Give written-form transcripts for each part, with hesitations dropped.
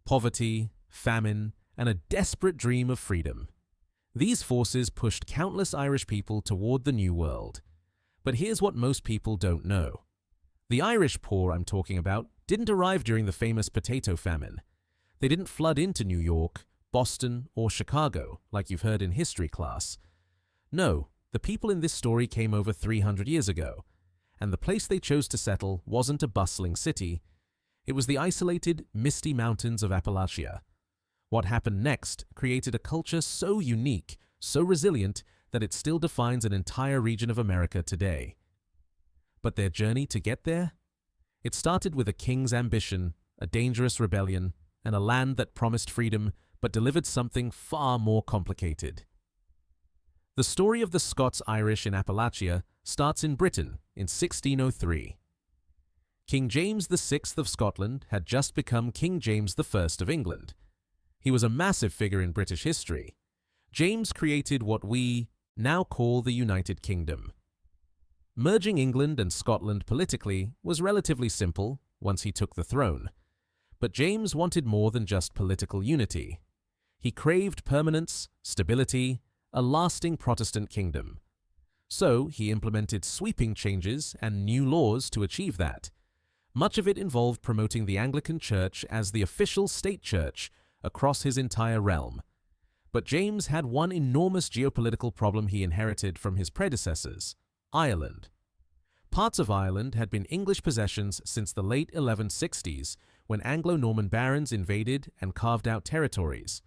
poverty, famine, and a desperate dream of freedom. These forces pushed countless Irish people toward the New World. But here's what most people don't know. The Irish poor I'm talking about didn't arrive during the famous potato famine. They didn't flood into New York, Boston, or Chicago, like you've heard in history class. No, the people in this story came over 300 years ago, and the place they chose to settle wasn't a bustling city. It was the isolated, misty mountains of Appalachia. What happened next created a culture so unique, so resilient, that it still defines an entire region of America today. But their journey to get there? It started with a king's ambition, a dangerous rebellion, and a land that promised freedom but delivered something far more complicated. The story of the Scots-Irish in Appalachia starts in Britain in 1603. King James VI of Scotland had just become King James I of England. He was a massive figure in British history. James created what we now call the United Kingdom. Merging England and Scotland politically was relatively simple once he took the throne. But James wanted more than just political unity. He craved permanence, stability, a lasting Protestant kingdom. So he implemented sweeping changes and new laws to achieve that. Much of it involved promoting the Anglican Church as the official state church across his entire realm. But James had one enormous geopolitical problem he inherited from his predecessors: Ireland. Parts of Ireland had been English possessions since the late 1160s, when Anglo-Norman barons invaded and carved out territories.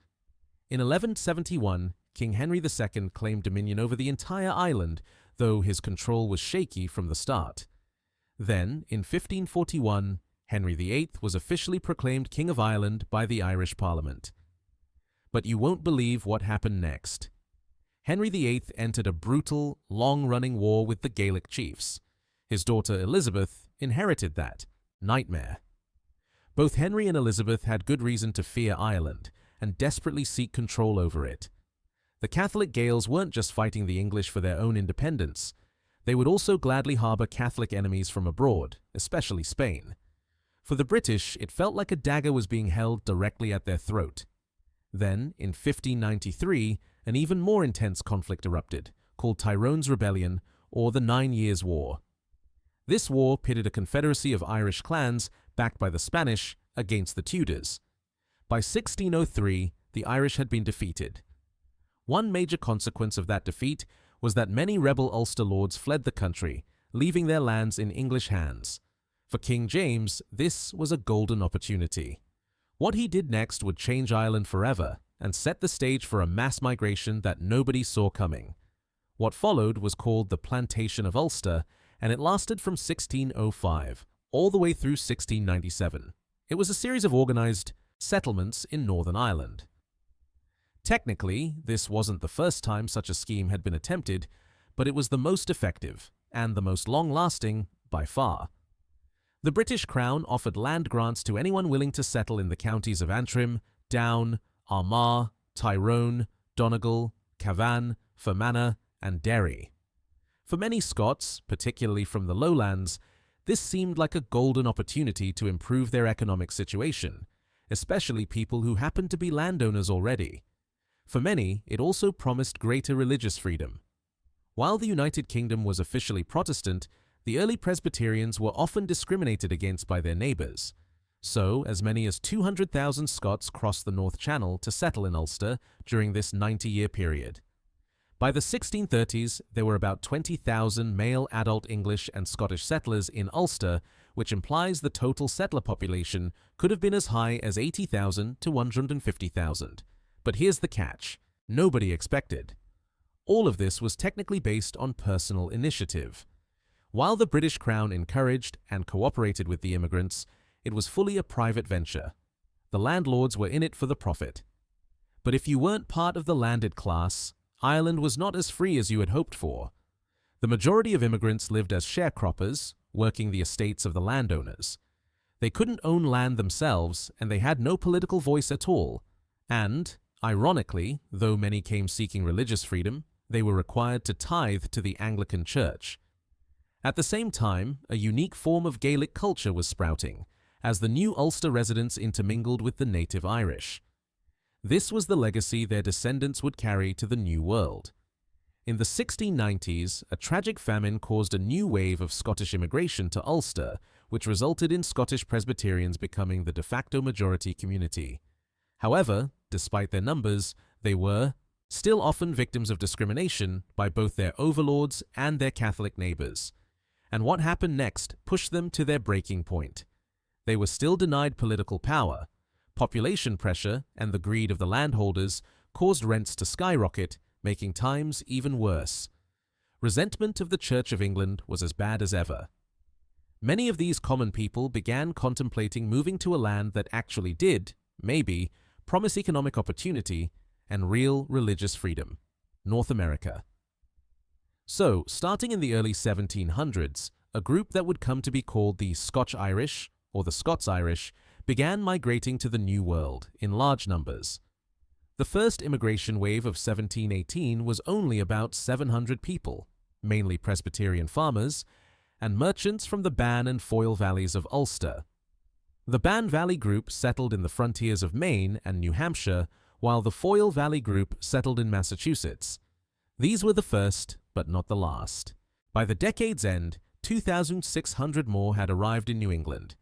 In 1171, King Henry II claimed dominion over the entire island, though his control was shaky from the start. Then, in 1541, Henry VIII was officially proclaimed King of Ireland by the Irish Parliament. But you won't believe what happened next. Henry VIII entered a brutal, long-running war with the Gaelic chiefs. His daughter Elizabeth inherited that nightmare. Both Henry and Elizabeth had good reason to fear Ireland and desperately seek control over it. The Catholic Gaels weren't just fighting the English for their own independence. They would also gladly harbor Catholic enemies from abroad, especially Spain. For the British, it felt like a dagger was being held directly at their throat. Then, in 1593, an even more intense conflict erupted, called Tyrone's Rebellion, or the 9 Years' War. This war pitted a confederacy of Irish clans, backed by the Spanish, against the Tudors. By 1603, the Irish had been defeated. One major consequence of that defeat was that many rebel Ulster lords fled the country, leaving their lands in English hands. For King James, this was a golden opportunity. What he did next would change Ireland forever and set the stage for a mass migration that nobody saw coming. What followed was called the Plantation of Ulster, and it lasted from 1605 all the way through 1697. It was a series of organized settlements in Northern Ireland. Technically, this wasn't the first time such a scheme had been attempted, but it was the most effective and the most long-lasting by far. The British Crown offered land grants to anyone willing to settle in the counties of Antrim, Down, Armagh, Tyrone, Donegal, Cavan, Fermanagh, and Derry. For many Scots, particularly from the lowlands, this seemed like a golden opportunity to improve their economic situation, especially people who happened to be landowners already. For many, it also promised greater religious freedom. While the United Kingdom was officially Protestant, the early Presbyterians were often discriminated against by their neighbors. So, as many as 200,000 Scots crossed the North Channel to settle in Ulster during this 90-year period. By the 1630s, there were about 20,000 male adult English and Scottish settlers in Ulster, which implies the total settler population could have been as high as 80,000 to 150,000. But here's the catch: nobody expected. All of this was technically based on personal initiative. While the British Crown encouraged and cooperated with the immigrants, it was fully a private venture. The landlords were in it for the profit. But if you weren't part of the landed class, Ireland was not as free as you had hoped for. The majority of immigrants lived as sharecroppers, working the estates of the landowners. They couldn't own land themselves, and they had no political voice at all. And, ironically, though many came seeking religious freedom, they were required to tithe to the Anglican Church. At the same time, a unique form of Gaelic culture was sprouting, as the new Ulster residents intermingled with the native Irish. This was the legacy their descendants would carry to the New World. In the 1690s, a tragic famine caused a new wave of Scottish immigration to Ulster, which resulted in Scottish Presbyterians becoming the de facto majority community. However, despite their numbers, they were still often victims of discrimination by both their overlords and their Catholic neighbors. And what happened next pushed them to their breaking point. They were still denied political power. Population pressure and the greed of the landholders caused rents to skyrocket, making times even worse. Resentment of the Church of England was as bad as ever. Many of these common people began contemplating moving to a land that actually did, maybe, promise economic opportunity and real religious freedom: North America. So, starting in the early 1700s, a group that would come to be called the Scotch-Irish, or the Scots-Irish, began migrating to the New World in large numbers. The first immigration wave of 1718 was only about 700 people, mainly Presbyterian farmers, and merchants from the Bann and Foyle valleys of Ulster. The Bann Valley group settled in the frontiers of Maine and New Hampshire, while the Foyle Valley group settled in Massachusetts. These were the first, but not the last. By the decade's end, 2,600 more had arrived in New England,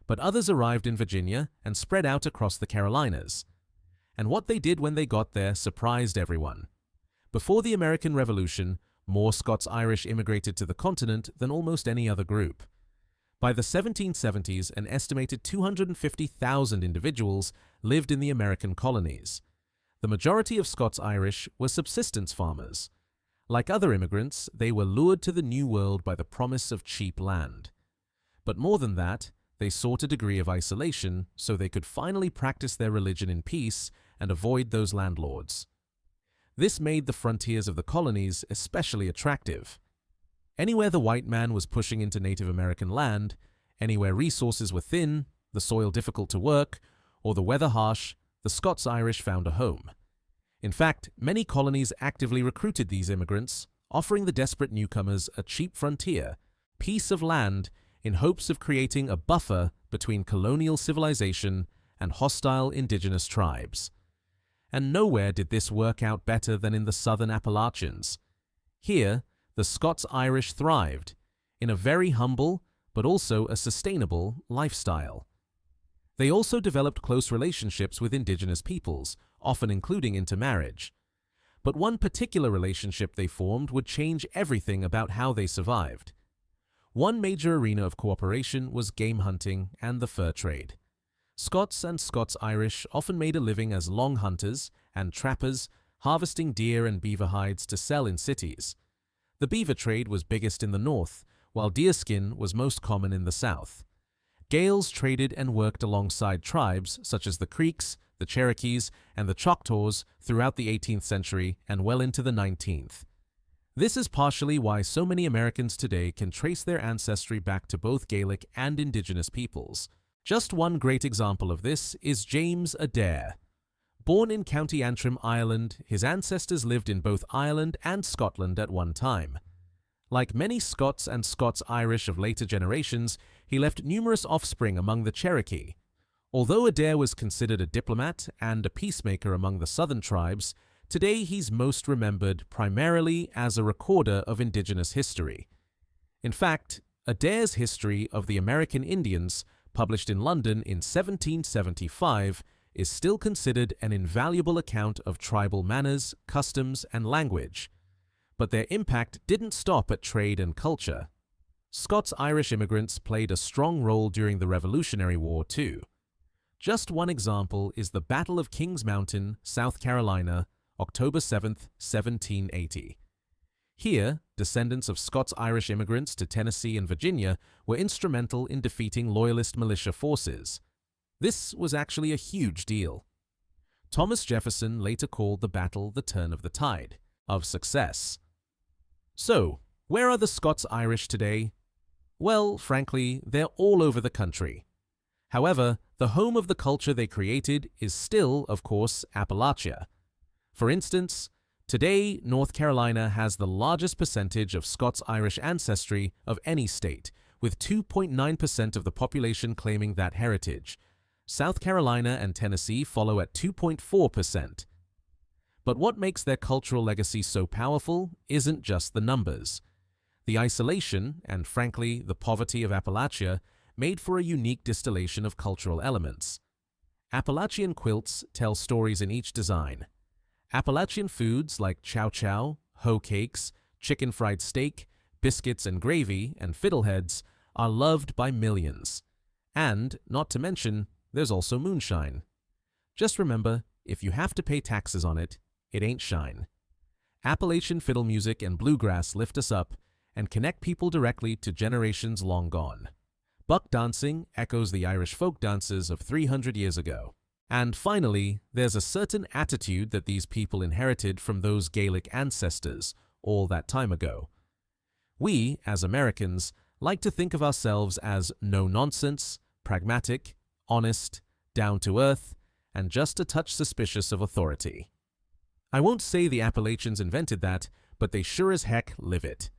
but others arrived in Virginia and spread out across the Carolinas. And what they did when they got there surprised everyone. Before the American Revolution, more Scots-Irish immigrated to the continent than almost any other group. By the 1770s, an estimated 250,000 individuals lived in the American colonies. The majority of Scots-Irish were subsistence farmers. Like other immigrants, they were lured to the New World by the promise of cheap land. But more than that, they sought a degree of isolation so they could finally practice their religion in peace and avoid those landlords. This made the frontiers of the colonies especially attractive. Anywhere the white man was pushing into Native American land, anywhere resources were thin, the soil difficult to work, or the weather harsh, the Scots-Irish found a home. In fact, many colonies actively recruited these immigrants, offering the desperate newcomers a cheap frontier, piece of land, in hopes of creating a buffer between colonial civilization and hostile indigenous tribes. And nowhere did this work out better than in the southern Appalachians. Here, the Scots-Irish thrived, in a very humble, but also a sustainable, lifestyle. They also developed close relationships with indigenous peoples, often including intermarriage. But one particular relationship they formed would change everything about how they survived. One major arena of cooperation was game hunting and the fur trade. Scots and Scots-Irish often made a living as long hunters and trappers, harvesting deer and beaver hides to sell in cities. The beaver trade was biggest in the north, while deerskin was most common in the south. Gaels traded and worked alongside tribes such as the Creeks, the Cherokees, and the Choctaws throughout the 18th century and well into the 19th. This is partially why so many Americans today can trace their ancestry back to both Gaelic and indigenous peoples. Just one great example of this is James Adair. Born in County Antrim, Ireland, his ancestors lived in both Ireland and Scotland at one time. Like many Scots and Scots-Irish of later generations, he left numerous offspring among the Cherokee. Although Adair was considered a diplomat and a peacemaker among the southern tribes, today he's most remembered primarily as a recorder of indigenous history. In fact, Adair's History of the American Indians, published in London in 1775, is still considered an invaluable account of tribal manners, customs, and language. But their impact didn't stop at trade and culture. Scots-Irish immigrants played a strong role during the Revolutionary War too. Just one example is the Battle of Kings Mountain, South Carolina, October 7, 1780. Here, descendants of Scots-Irish immigrants to Tennessee and Virginia were instrumental in defeating Loyalist militia forces. This was actually a huge deal. Thomas Jefferson later called the battle the turn of the tide, of success. So, where are the Scots-Irish today? Well, frankly, they're all over the country. However, the home of the culture they created is still, of course, Appalachia. For instance, today, North Carolina has the largest percentage of Scots-Irish ancestry of any state, with 2.9% of the population claiming that heritage. South Carolina and Tennessee follow at 2.4%. But what makes their cultural legacy so powerful isn't just the numbers. The isolation, and frankly, the poverty of Appalachia, made for a unique distillation of cultural elements. Appalachian quilts tell stories in each design. Appalachian foods like chow chow, hoe cakes, chicken fried steak, biscuits and gravy, and fiddleheads are loved by millions. And, not to mention, there's also moonshine. Just remember, if you have to pay taxes on it, it ain't shine. Appalachian fiddle music and bluegrass lift us up and connect people directly to generations long gone. Buck dancing echoes the Irish folk dances of 300 years ago. And finally, there's a certain attitude that these people inherited from those Gaelic ancestors all that time ago. We, as Americans, like to think of ourselves as no-nonsense, pragmatic, honest, down-to-earth, and just a touch suspicious of authority. I won't say the Appalachians invented that, but they sure as heck live it.